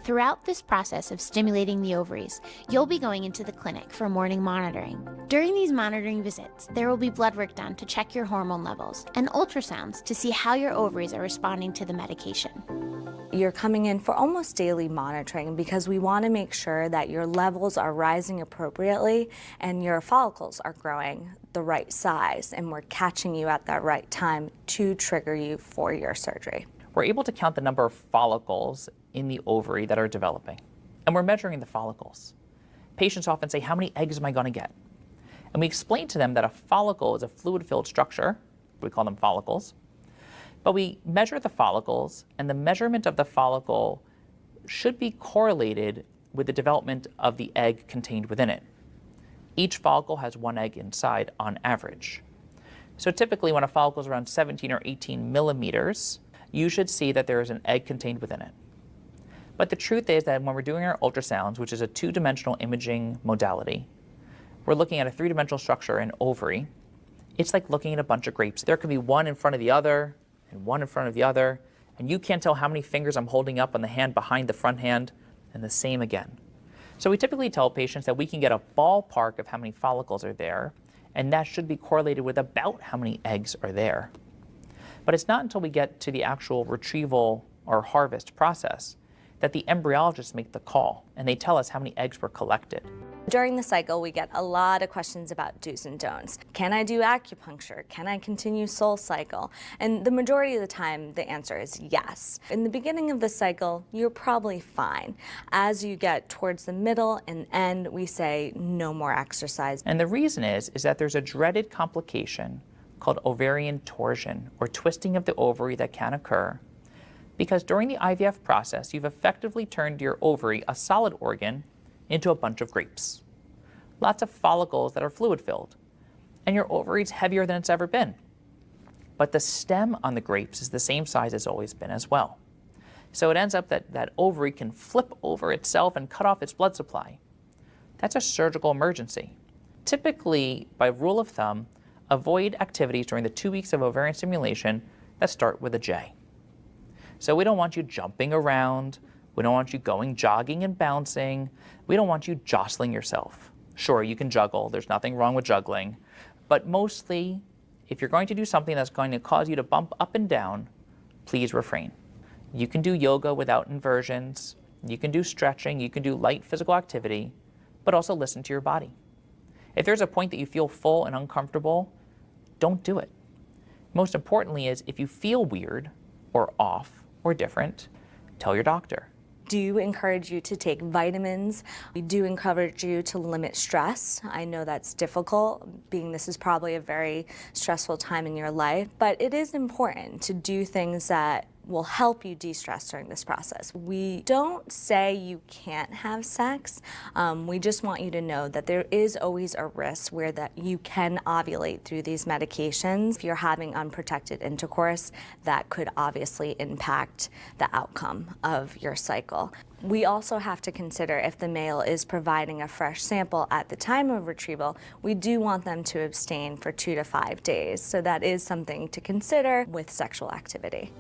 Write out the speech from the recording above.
Throughout this process of stimulating the ovaries, you'll be going into the clinic for morning monitoring. During these monitoring visits, there will be blood work done to check your hormone levels and ultrasounds to see how your ovaries are responding to the medication. You're coming in for almost daily monitoring because we want to make sure that your levels are rising appropriately and your follicles are growing the right size, and we're catching you at that right time to trigger you for your surgery. We're able to count the number of follicles in the ovary that are developing, and we're measuring the follicles. Patients often say, how many eggs am I going to get? And we explain to them that a follicle is a fluid-filled structure. We call them follicles. But we measure the follicles, and the measurement of the follicle should be correlated with the development of the egg contained within it. Each follicle has one egg inside on average. So typically when a follicle is around 17 or 18 millimeters, you should see that there is an egg contained within it. But the truth is that when we're doing our ultrasounds, which is a two-dimensional imaging modality, we're looking at a three-dimensional structure in ovary. It's like looking at a bunch of grapes. There could be one in front of the other, and one in front of the other, and you can't tell how many fingers I'm holding up on the hand behind the front hand, and the same again. So we typically tell patients that we can get a ballpark of how many follicles are there, and that should be correlated with about how many eggs are there. But it's not until we get to the actual retrieval or harvest process that the embryologists make the call, and they tell us how many eggs were collected. During the cycle, we get a lot of questions about do's and don'ts. Can I do acupuncture? Can I continue SoulCycle? And the majority of the time, the answer is yes. In the beginning of the cycle, you're probably fine. As you get towards the middle and end, we say no more exercise. And the reason is that there's a dreaded complication called ovarian torsion, or twisting of the ovary, that can occur because during the IVF process, you've effectively turned your ovary, a solid organ, into a bunch of grapes. Lots of follicles that are fluid-filled. And your ovary is heavier than it's ever been. But the stem on the grapes is the same size it's always been as well. So it ends up that that ovary can flip over itself and cut off its blood supply. That's a surgical emergency. Typically, by rule of thumb, avoid activities during the 2 weeks of ovarian stimulation that start with a J. So we don't want you jumping around. We don't want you going jogging and bouncing. We don't want you jostling yourself. Sure, you can juggle. There's nothing wrong with juggling. But mostly, if you're going to do something that's going to cause you to bump up and down, please refrain. You can do yoga without inversions. You can do stretching. You can do light physical activity, but also listen to your body. If there's a point that you feel full and uncomfortable, don't do it. Most importantly is if you feel weird or off or different, tell your doctor. Do encourage you to take vitamins. We do encourage you to limit stress. I know that's difficult, being this is probably a very stressful time in your life, but it is important to do things that will help you de-stress during this process. We don't say you can't have sex. We just want you to know that there is always a risk where that you can ovulate through these medications. If you're having unprotected intercourse, that could obviously impact the outcome of your cycle. We also have to consider if the male is providing a fresh sample at the time of retrieval, we do want them to abstain for 2 to 5 days. So that is something to consider with sexual activity.